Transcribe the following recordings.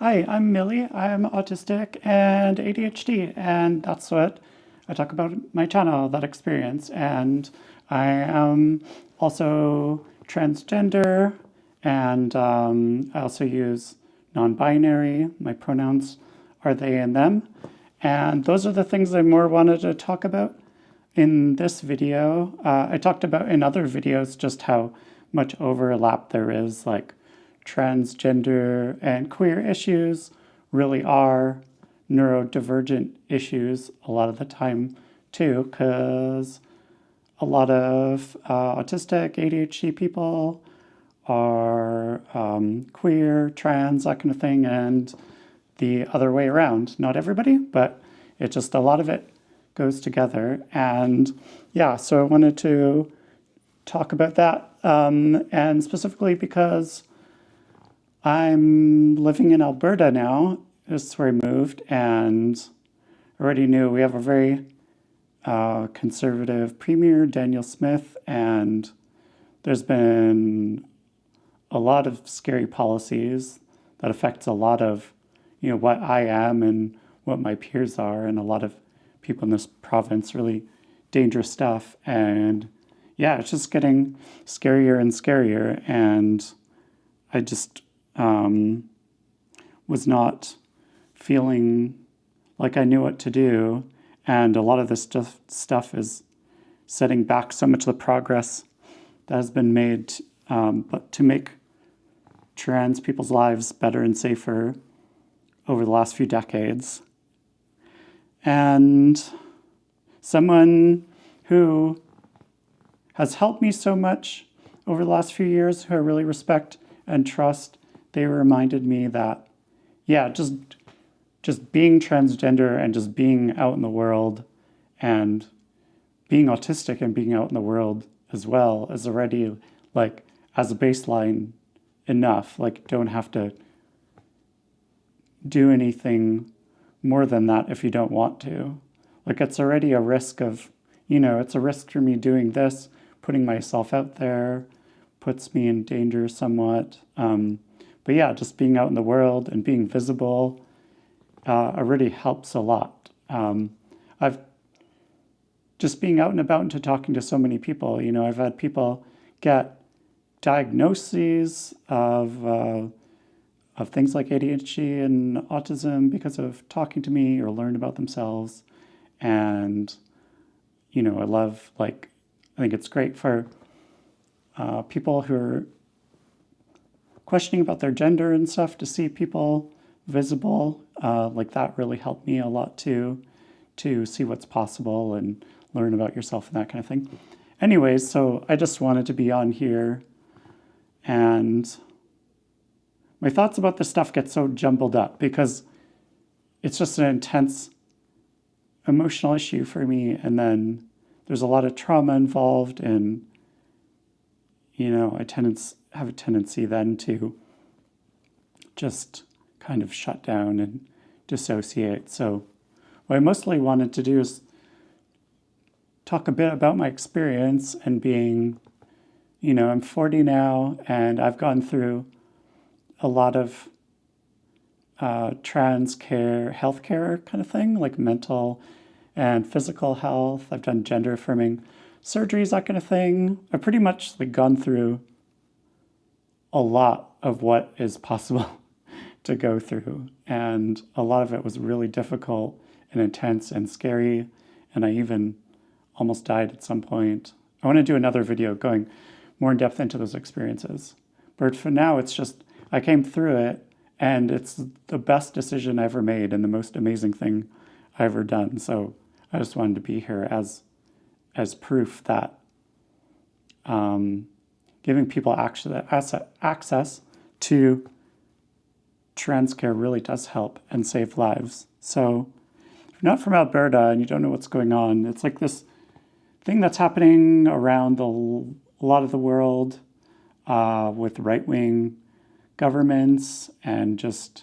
Hi, I'm Millie. I'm autistic and ADHD, and that's what I talk about in my channel, that experience. And I am also transgender, and I also use non-binary. My pronouns are they and them. And those are the things I more wanted to talk about in this video. I talked about in other videos just how much overlap there is, like transgender and queer issues really are neurodivergent issues a lot of the time too, because a lot of autistic, ADHD people are queer, trans, that kind of thing, and the other way around. Not everybody, but it's just a lot of it goes together. And yeah, so I wanted to talk about that, and specifically because I'm living in Alberta now. This is where I moved, and already knew we have a very conservative premier, Daniel Smith, and there's been a lot of scary policies that affects a lot of, what I am and what my peers are, and a lot of people in this province, really dangerous stuff. And yeah, it's just getting scarier and scarier, and I just was not feeling like I knew what to do. And a lot of this stuff is setting back so much of the progress that has been made, but to make trans people's lives better and safer over the last few decades. And someone who has helped me so much over the last few years, who I really respect and trust, they reminded me that, yeah, just being transgender and just being out in the world and being autistic and being out in the world as well is already, like, as a baseline enough. Like, don't have to do anything more than that if you don't want to. Like, it's already a risk of, it's a risk for me doing this, putting myself out there, puts me in danger somewhat. But yeah, just being out in the world and being visible really helps a lot. I've just being out and about and talking to so many people. I've had people get diagnoses of things like ADHD and autism because of talking to me or learn about themselves. And I love, I think it's great for people who are questioning about their gender and stuff, to see people visible, like that really helped me a lot too, to see what's possible and learn about yourself and that kind of thing. Anyways, so I just wanted to be on here, and my thoughts about this stuff get so jumbled up because it's just an intense emotional issue for me, and then there's a lot of trauma involved, and I have a tendency then to just kind of shut down and dissociate. So what I mostly wanted to do is talk a bit about my experience and being, I'm 40 now, and I've gone through a lot of trans care, healthcare kind of thing, like mental and physical health. I've done gender affirming surgeries, that kind of thing. I've pretty much gone through a lot of what is possible to go through. And a lot of it was really difficult and intense and scary. And I even almost died at some point. I want to do another video going more in depth into those experiences. But for now, it's just, I came through it, and it's the best decision I ever made and the most amazing thing I ever done. So I just wanted to be here as proof that giving people access to trans care really does help and save lives. So if you're not from Alberta and you don't know what's going on, it's like this thing that's happening around a lot of the world with right-wing governments and just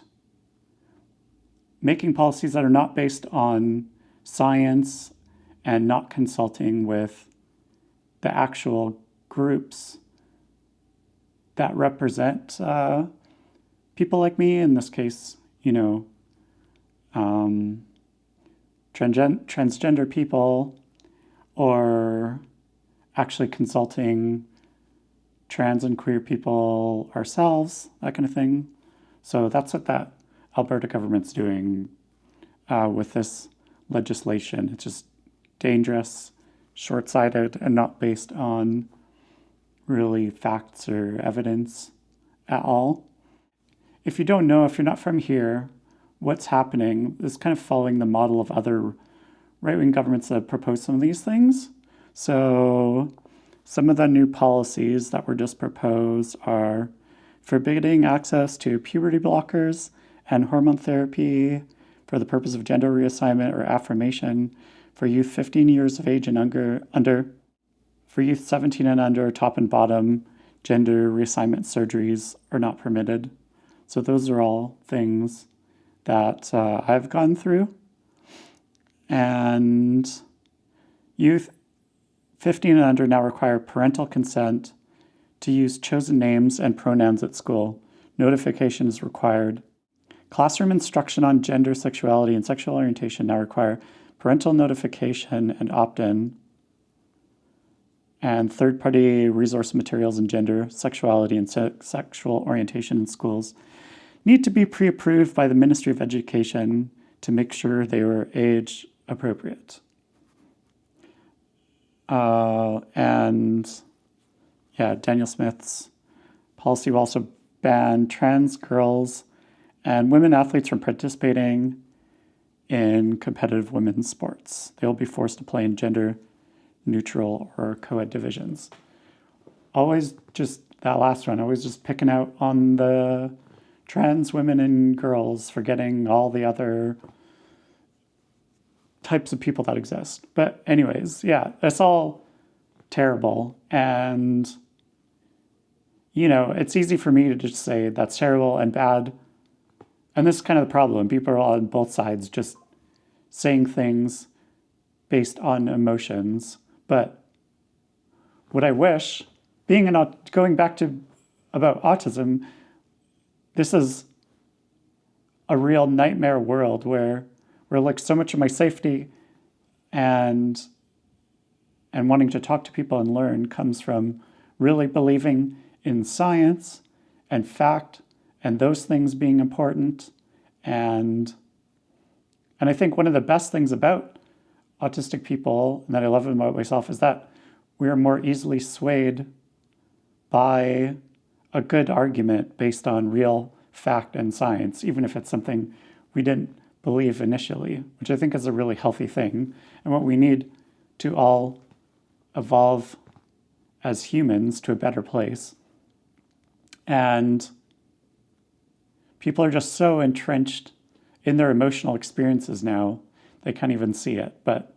making policies that are not based on science and not consulting with the actual groups that represent people like me, in this case, you know, um, transgender people, or actually consulting trans and queer people ourselves, that kind of thing. So that's what that Alberta government's doing with this legislation. It's just dangerous, short-sighted, and not based on really facts or evidence at all. If you don't know, if you're not from here, what's happening is kind of following the model of other right-wing governments that have proposed some of these things. So some of the new policies that were just proposed are forbidding access to puberty blockers and hormone therapy for the purpose of gender reassignment or affirmation for youth 15 years of age and under. For youth 17 and under, top and bottom, gender reassignment surgeries are not permitted. So those are all things that I've gone through. And youth 15 and under now require parental consent to use chosen names and pronouns at school. Notification is required. Classroom instruction on gender, sexuality, and sexual orientation now require parental notification and opt-in. And third-party resource materials in gender, sexuality, and sexual orientation in schools need to be pre-approved by the Ministry of Education to make sure they were age appropriate. And yeah, Daniel Smith's policy will also ban trans girls and women athletes from participating in competitive women's sports. They will be forced to play in gender neutral or co-ed divisions. Always just that last one, always just picking out on the trans women and girls, forgetting all the other types of people that exist. But anyways, yeah, it's all terrible. And, it's easy for me to just say that's terrible and bad. And this is kind of the problem. People are on both sides just saying things based on emotions. But what I wish, going back to about autism, this is a real nightmare world where like so much of my safety and wanting to talk to people and learn comes from really believing in science and fact and those things being important. And I think one of the best things about autistic people, and that I love about myself, is that we are more easily swayed by a good argument based on real fact and science, even if it's something we didn't believe initially, which I think is a really healthy thing, and what we need to all evolve as humans to a better place. And people are just so entrenched in their emotional experiences now, they can't even see it. But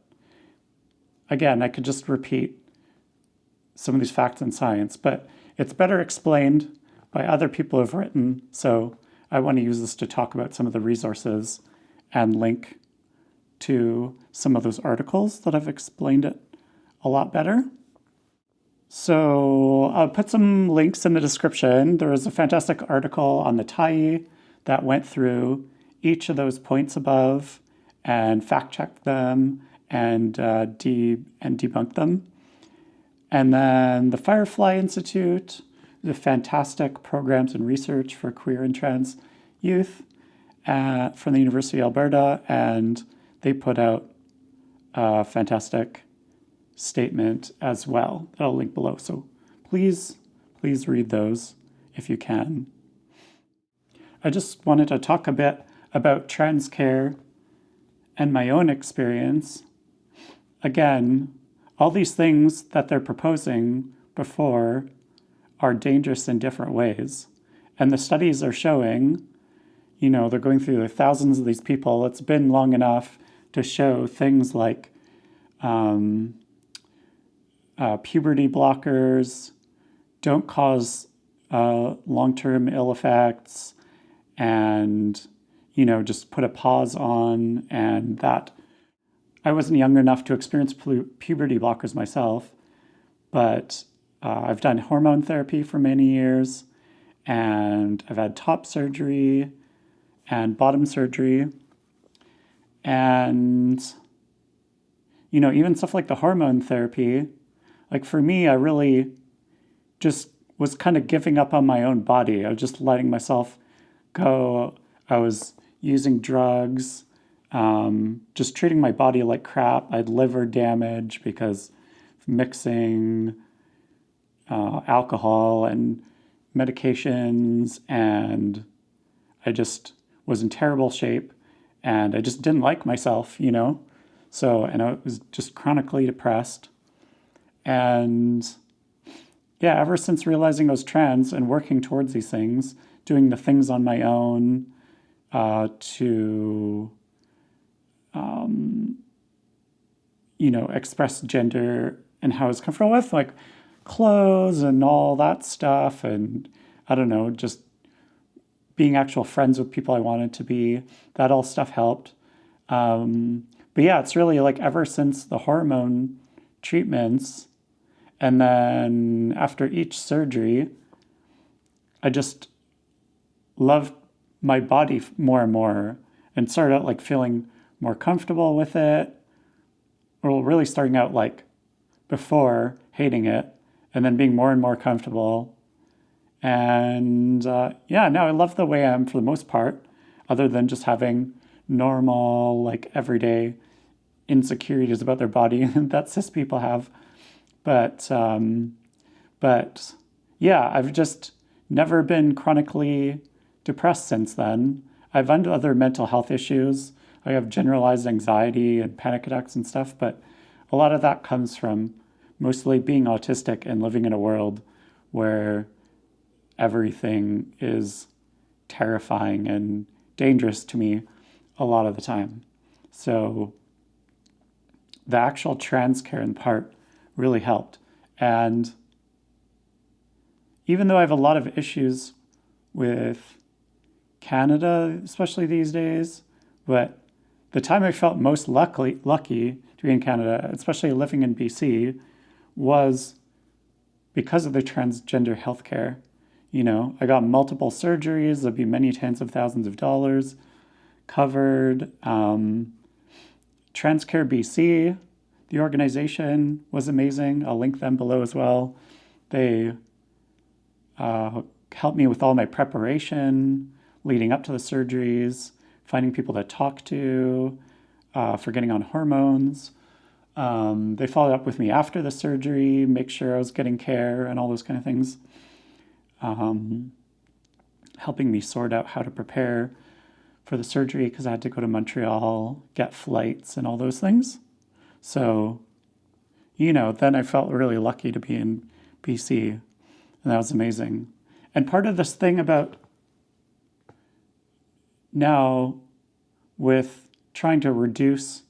again, I could just repeat some of these facts and science, but it's better explained by other people who have written. So I want to use this to talk about some of the resources and link to some of those articles that have explained it a lot better. So I'll put some links in the description. There was a fantastic article on the TIE that went through each of those points above and fact-checked them and debunked them. And then the Firefly Institute, the fantastic programs and research for queer and trans youth from the University of Alberta, and they put out a fantastic statement as well that I'll link below. So please read those if you can. I just wanted to talk a bit about trans care and my own experience. Again, all these things that they're proposing before are dangerous in different ways. And the studies are showing, they're going through the thousands of these people. It's been long enough to show things like puberty blockers don't cause long-term ill effects, and just put a pause on, and that I wasn't young enough to experience puberty blockers myself, but I've done hormone therapy for many years, and I've had top surgery, and bottom surgery. And, even stuff like the hormone therapy, like for me, I really just was kind of giving up on my own body. I was just letting myself go. I was using drugs, just treating my body like crap. I had liver damage because of mixing alcohol and medications, and I just was in terrible shape, and I just didn't like myself, So, and I was just chronically depressed. And yeah, ever since realizing I was trans and working towards these things, doing the things on my own to, express gender and how I was comfortable with, like clothes and all that stuff. And I don't know, just being actual friends with people I wanted to be, that all stuff helped. But yeah, it's really like ever since the hormone treatments, and then after each surgery, I just loved my body more and more and started out like feeling more comfortable with it. Well, really starting out like before hating it and then being more and more comfortable. And yeah, now I love the way I am for the most part, other than just having normal, like everyday insecurities about their body that cis people have. But yeah, I've just never been chronically depressed since then. I've had other mental health issues. I have generalized anxiety and panic attacks and stuff, but a lot of that comes from mostly being autistic and living in a world where everything is terrifying and dangerous to me a lot of the time. So the actual trans care part really helped. And even though I have a lot of issues with Canada, especially these days, but the time I felt most lucky to be in Canada, especially living in BC, was because of the transgender healthcare. I got multiple surgeries. There'd be many tens of thousands of dollars covered. Transcare BC, the organization, was amazing. I'll link them below as well. They helped me with all my preparation leading up to the surgeries, finding people to talk to, for getting on hormones. They followed up with me after the surgery, make sure I was getting care and all those kind of things. Helping me sort out how to prepare for the surgery because I had to go to Montreal, get flights and all those things. So, then I felt really lucky to be in BC, and that was amazing. And part of this thing about now with trying to reduce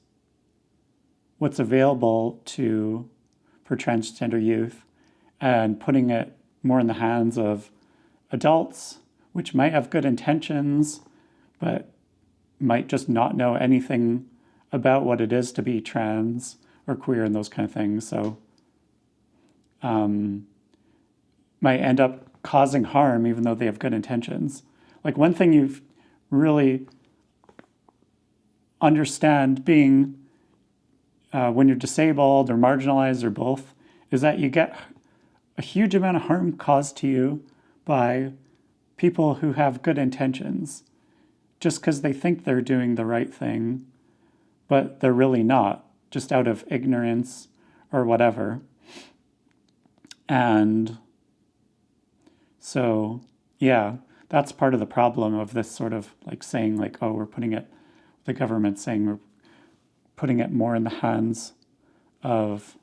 what's available for transgender youth and putting it more in the hands of adults, which might have good intentions, but might just not know anything about what it is to be trans or queer and those kind of things. So might end up causing harm even though they have good intentions. Like one thing you really understand being when you're disabled or marginalized or both is that you get a huge amount of harm caused to you by people who have good intentions just because they think they're doing the right thing, but they're really not, just out of ignorance or whatever. And so, yeah, that's part of the problem of this sort of like saying like, oh, the government saying we're putting it more in the hands of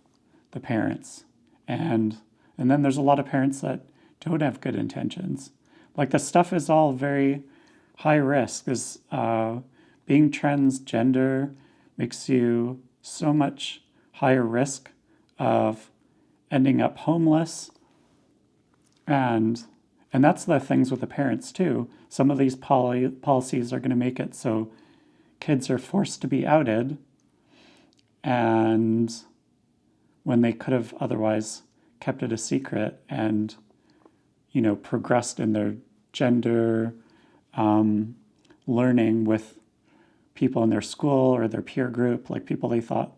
the parents. And then there's a lot of parents that don't have good intentions. Like the stuff is all very high risk. Being transgender makes you so much higher risk of ending up homeless. And that's the things with the parents too. Some of these policies are going to make it so kids are forced to be outed, and when they could have otherwise kept it a secret and, progressed in their gender, learning with people in their school or their peer group, like people they thought,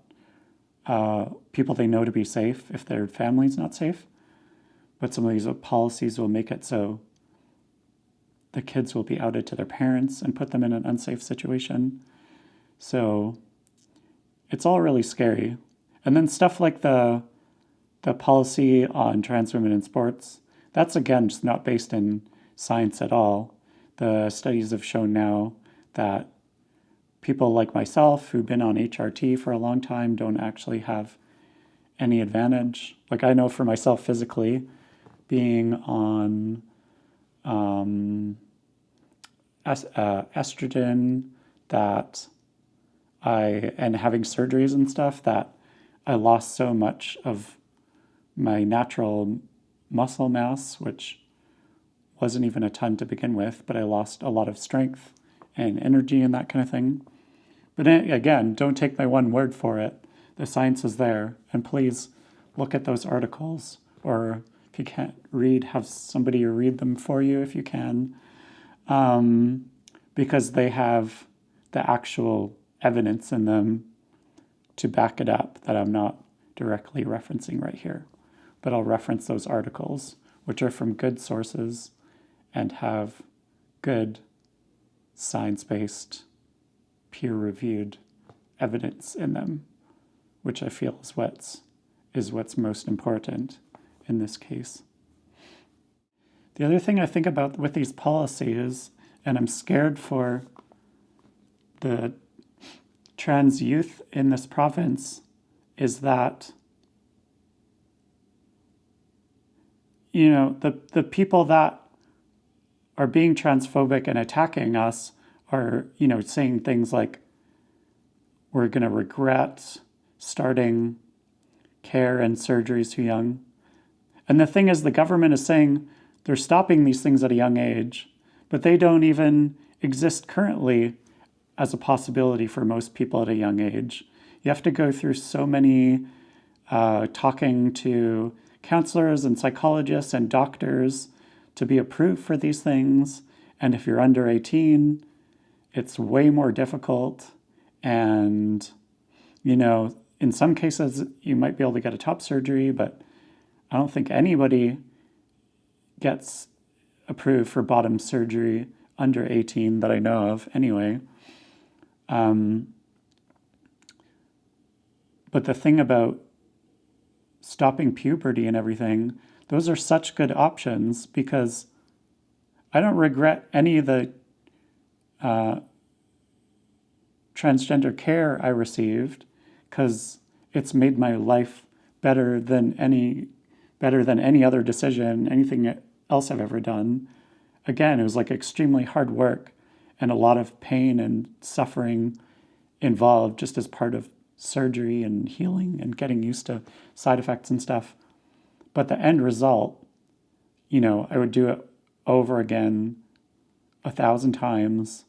people they know to be safe if their family's not safe. But some of these policies will make it so the kids will be outed to their parents and put them in an unsafe situation. So it's all really scary. And then stuff like the policy on trans women in sports, that's again just not based in science at all. The studies have shown now that people like myself who've been on HRT for a long time don't actually have any advantage. Like I know for myself physically, being on estrogen and having surgeries and stuff, that I lost so much of my natural muscle mass, which wasn't even a ton to begin with, but I lost a lot of strength and energy and that kind of thing. But again, don't take my one word for it. The science is there, and please look at those articles, or if you can't read, have somebody read them for you if you can, because they have the actual evidence in them to back it up that I'm not directly referencing right here. But I'll reference those articles, which are from good sources and have good science-based, peer-reviewed evidence in them, which I feel is what's most important in this case. The other thing I think about with these policies, and I'm scared for the trans youth in this province, is that, you know, the people that are being transphobic and attacking us are, you know, saying things like, we're going to regret starting care and surgeries too young. And the thing is, the government is saying they're stopping these things at a young age, but they don't even exist currently as a possibility for most people at a young age. You have to go through so many talking to counselors and psychologists and doctors to be approved for these things. And if you're under 18, it's way more difficult. And, you know, in some cases, you might be able to get a top surgery, but I don't think anybody gets approved for bottom surgery under 18 that I know of anyway. But the thing about stopping puberty and everything, those are such good options, because I don't regret any of the transgender care I received, because it's made my life better than any other decision, anything else I've ever done. Again, it was like extremely hard work and a lot of pain and suffering involved just as part of surgery and healing and getting used to side effects and stuff. But the end result, you know, I would do it over again 1,000 times.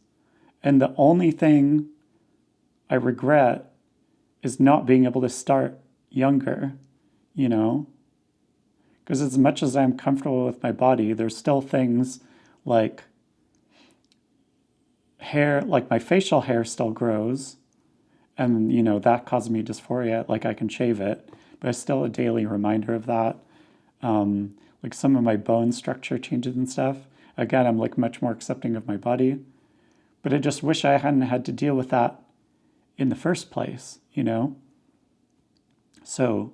And the only thing I regret is not being able to start younger, you know? Because as much as I'm comfortable with my body, there's still things like hair, like my facial hair still grows. And, you know, that causes me dysphoria, like I can shave it, but it's still a daily reminder of that. Like some of my bone structure changes and stuff. Again, I'm like much more accepting of my body, but I just wish I hadn't had to deal with that in the first place, you know? So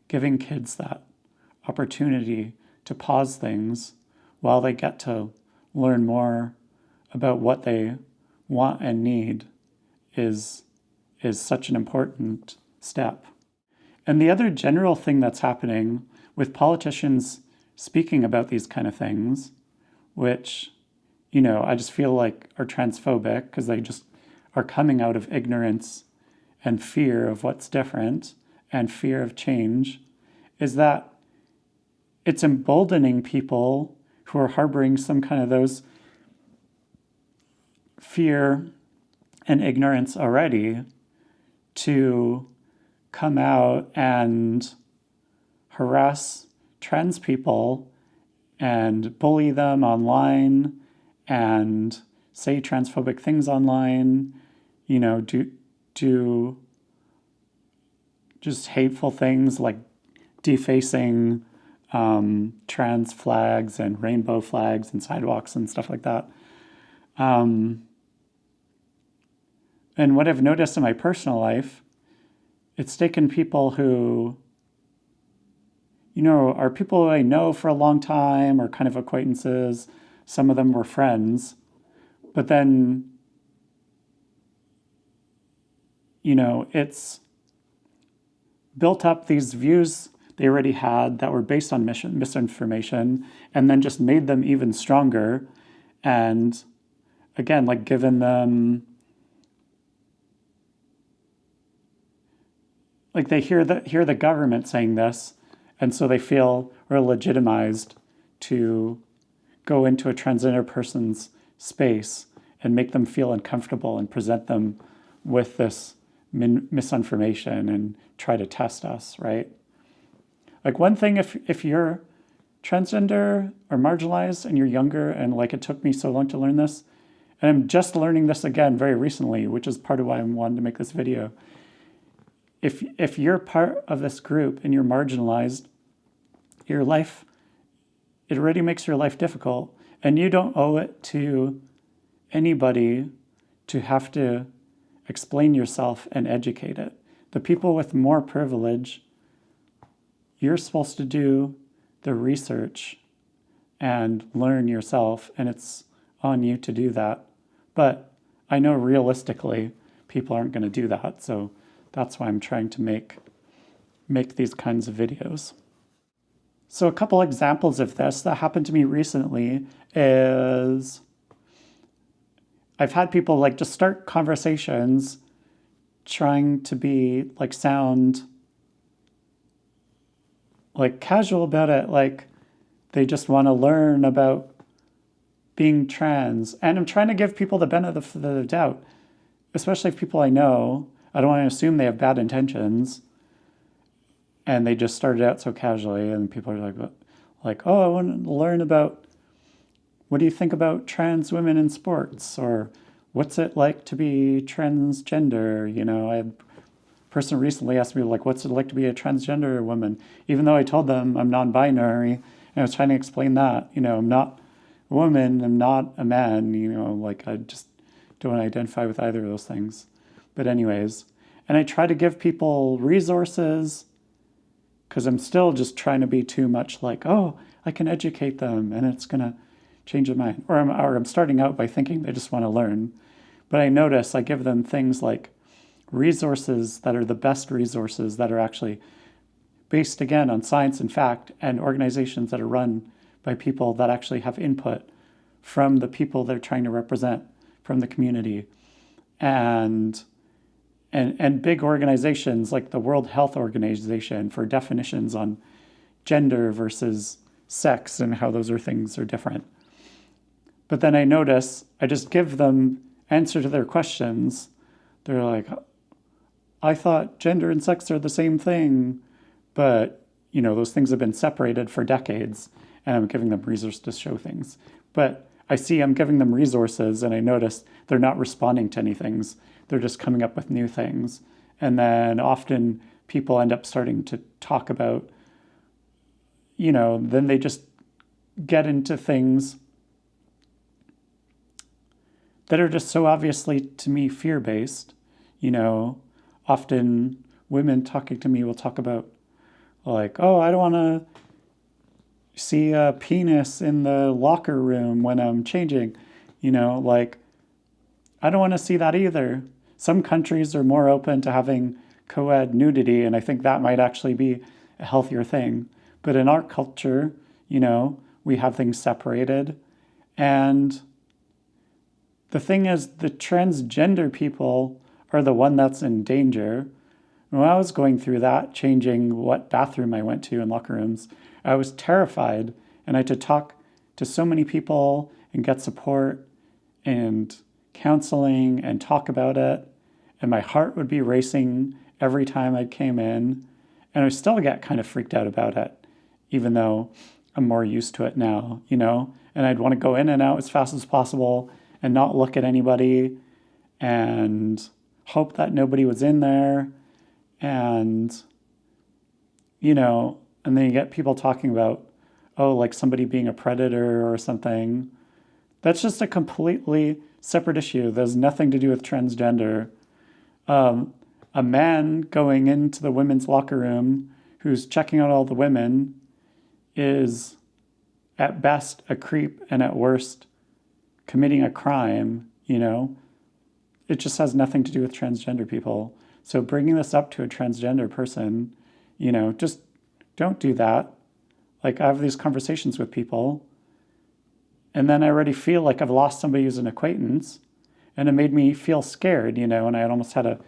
giving kids that opportunity to pause things while they get to learn more about what they want and need is such an important step. And the other general thing that's happening with politicians speaking about these kind of things, which, you know, I just feel like are transphobic because they just are coming out of ignorance and fear of what's different and fear of change, is that it's emboldening people who are harboring some kind of those fear and ignorance already to come out and harass trans people and bully them online and say transphobic things online, do just hateful things like defacing trans flags and rainbow flags and sidewalks and stuff like that. And what I've noticed in my personal life, it's taken people who, are people who I know for a long time or kind of acquaintances. Some of them were friends. But then, it's built up these views they already had that were based on misinformation, and then just made them even stronger. And again, like given them, like they hear the government saying this, and so they feel are legitimized to go into a transgender person's space and make them feel uncomfortable and present them with this misinformation and try to test us, right? Like one thing, if you're transgender or marginalized and you're younger, and like it took me so long to learn this, and I'm just learning this again very recently, which is part of why I wanted to make this video. If you're part of this group and you're marginalized, your life, it already makes your life difficult, and you don't owe it to anybody to have to explain yourself and educate it. The people with more privilege, you're supposed to do the research and learn yourself, and it's on you to do that. But I know realistically people aren't going to do that, so that's why I'm trying to make these kinds of videos. So a couple examples of this that happened to me recently is I've had people like just start conversations trying to be like sound like casual about it, like they just want to learn about being trans. And I'm trying to give people the benefit of the doubt, especially if people I know. I don't want to assume they have bad intentions, and they just started out so casually, and people are like, oh, I want to learn about, what do you think about trans women in sports? Or what's it like to be transgender? I had a person recently asked me, like, what's it like to be a transgender woman? Even though I told them I'm non-binary, and I was trying to explain that, I'm not a woman, I'm not a man, like I just don't identify with either of those things. But anyways, and I try to give people resources because I'm still just trying to be too much like, oh, I can educate them and it's going to change their mind. Or I'm starting out by thinking they just want to learn. But I notice I give them things like resources that are the best resources that are actually based, again, on science and fact, and organizations that are run by people that actually have input from the people they're trying to represent, from the community. And big organizations like the World Health Organization for definitions on gender versus sex and how those things are different. But then I notice I just give them answer to their questions. They're like, I thought gender and sex are the same thing, but those things have been separated for decades, and I'm giving them resources to show things. But I see I'm giving them resources, and I notice they're not responding to any things. They're just coming up with new things. And then often people end up starting to talk about, then they just get into things that are just so obviously, to me, fear-based. Often women talking to me will talk about, like, oh, I don't want to see a penis in the locker room when I'm changing. Like, I don't want to see that either. Some countries are more open to having co-ed nudity, and I think that might actually be a healthier thing. But in our culture, we have things separated. And the thing is, the transgender people are the one that's in danger. When I was going through that, changing what bathroom I went to in locker rooms, I was terrified, and I had to talk to so many people and get support and counseling and talk about it. And my heart would be racing every time I came in. And I still get kind of freaked out about it, even though I'm more used to it now, And I'd want to go in and out as fast as possible and not look at anybody and hope that nobody was in there. And, and then you get people talking about, oh, like somebody being a predator or something. That's just a completely separate issue. There's nothing to do with transgender. A man going into the women's locker room who's checking out all the women is at best a creep and at worst committing a crime, It just has nothing to do with transgender people. So bringing this up to a transgender person, just don't do that. Like, I have these conversations with people, and then I already feel like I've lost somebody who's an acquaintance, and it made me feel scared, and I had almost had a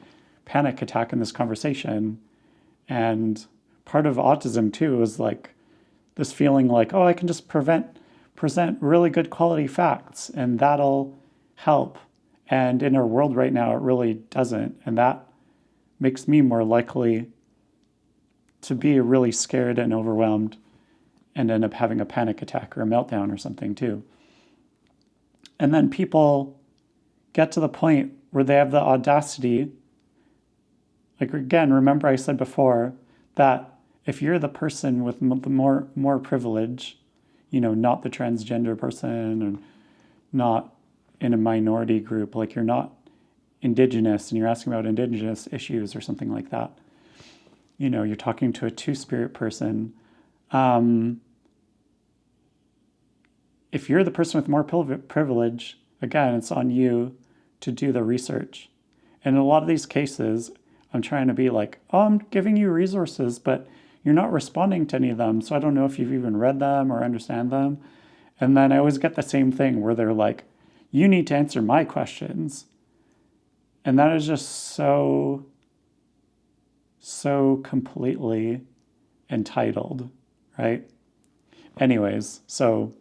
panic attack in this conversation. And part of autism too is like this feeling like, oh, I can just present really good quality facts and that'll help. And in our world right now, it really doesn't. And that makes me more likely to be really scared and overwhelmed and end up having a panic attack or a meltdown or something too. And then people get to the point where they have the audacity. Like, again, remember I said before that if you're the person with the more privilege, not the transgender person or not in a minority group, like you're not Indigenous and you're asking about Indigenous issues or something like that, you're talking to a two-spirit person. If you're the person with more privilege, again, it's on you to do the research. And in a lot of these cases, I'm trying to be like, oh, I'm giving you resources, but you're not responding to any of them. So I don't know if you've even read them or understand them. And then I always get the same thing where they're like, you need to answer my questions. And that is just so completely entitled, right? Anyways, so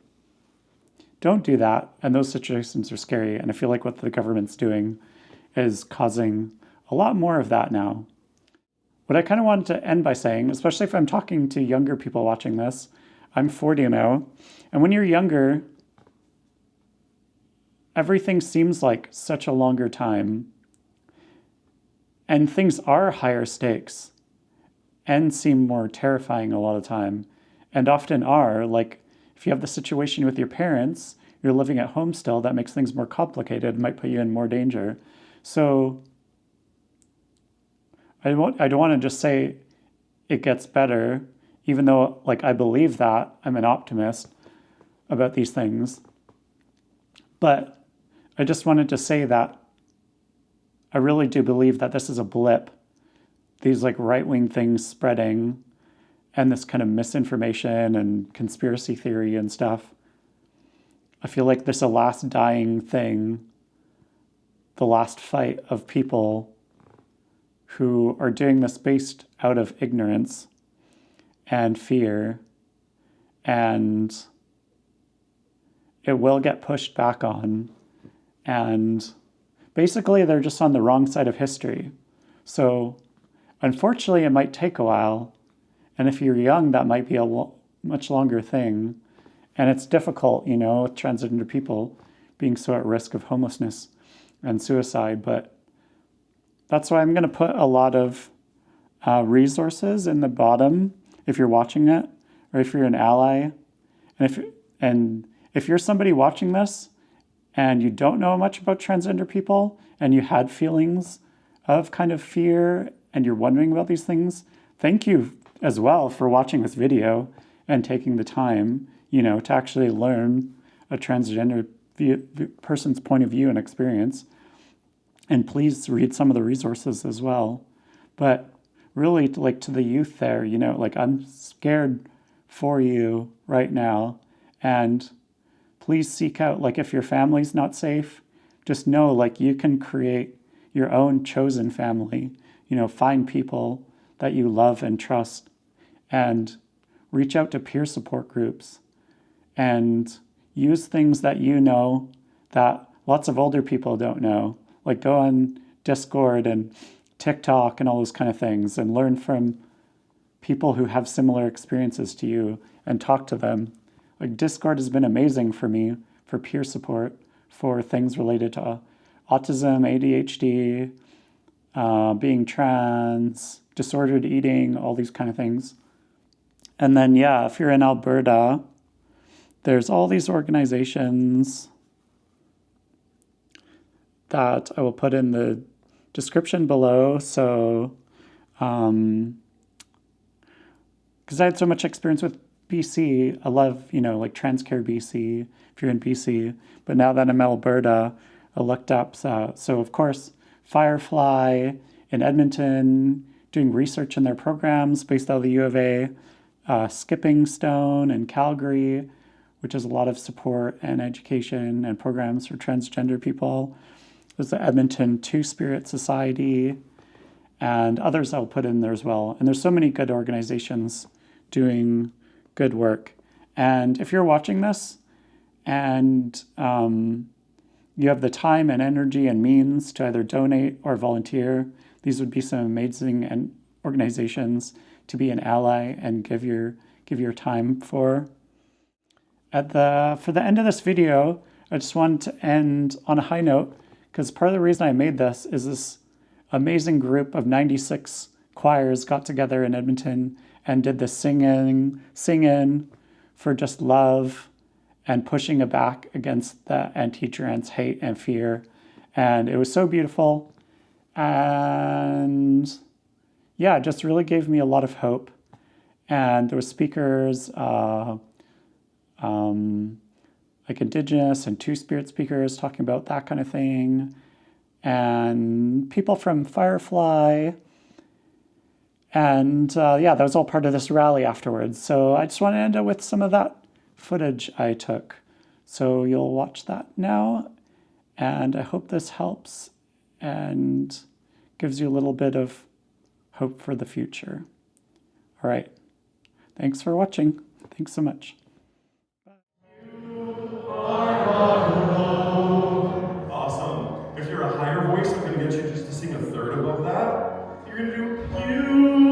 don't do that. And those situations are scary. And I feel like what the government's doing is causing a lot more of that now. What I kind of wanted to end by saying, especially if I'm talking to younger people watching this, I'm 40 now, and when you're younger, everything seems like such a longer time, and things are higher stakes and seem more terrifying a lot of time, and often are. Like, if you have the situation with your parents, you're living at home still, that makes things more complicated, might put you in more danger. So I don't want to just say it gets better, even though, like, I believe that. I'm an optimist about these things. But I just wanted to say that I really do believe that this is a blip. These, like, right-wing things spreading and this kind of misinformation and conspiracy theory and stuff. I feel like this is a last dying thing, the last fight of people who are doing this based out of ignorance and fear, and it will get pushed back on. And basically, they're just on the wrong side of history. So unfortunately, it might take a while. And if you're young, that might be a much longer thing. And it's difficult, with transgender people being so at risk of homelessness and suicide. But that's why I'm going to put a lot of resources in the bottom if you're watching it, or if you're an ally. And if you're somebody watching this and you don't know much about transgender people and you had feelings of kind of fear and you're wondering about these things, thank you as well for watching this video and taking the time, to actually learn a transgender person's point of view and experience. And please read some of the resources as well. But really, like, to the youth there, like, I'm scared for you right now. And please seek out, like, if your family's not safe, just know, like, you can create your own chosen family. Find people that you love and trust, and reach out to peer support groups, and use things that that lots of older people don't know. Like, go on Discord and TikTok and all those kind of things and learn from people who have similar experiences to you and talk to them. Like, Discord has been amazing for me for peer support for things related to autism, ADHD, being trans, disordered eating, all these kind of things. And then, yeah, if you're in Alberta, there's all these organizations that I will put in the description below. So, because I had so much experience with BC, I love, like Transcare BC, if you're in BC. But now that I'm in Alberta, I looked up, so of course, Firefly in Edmonton, doing research in their programs based out of the U of A, Skipping Stone in Calgary, which is a lot of support and education and programs for transgender people. There's the Edmonton Two Spirit Society, and others I'll put in there as well. And there's so many good organizations doing good work. And if you're watching this and you have the time and energy and means to either donate or volunteer, these would be some amazing organizations to be an ally and give your time for. For the end of this video, I just wanted to end on a high note, because part of the reason I made this is this amazing group of 96 choirs got together in Edmonton and did the sing-in for just love and pushing it back against the anti-trans hate and fear. And it was so beautiful. And yeah, it just really gave me a lot of hope. And there were speakers, like Indigenous and Two-Spirit speakers talking about that kind of thing. And people from Firefly. And yeah, that was all part of this rally afterwards. So I just want to end up with some of that footage I took. So you'll watch that now. And I hope this helps and gives you a little bit of hope for the future. All right. Thanks for watching. Thanks so much. Awesome. If you're a higher voice, I'm going to get you just to sing a third above that. You're going to do you.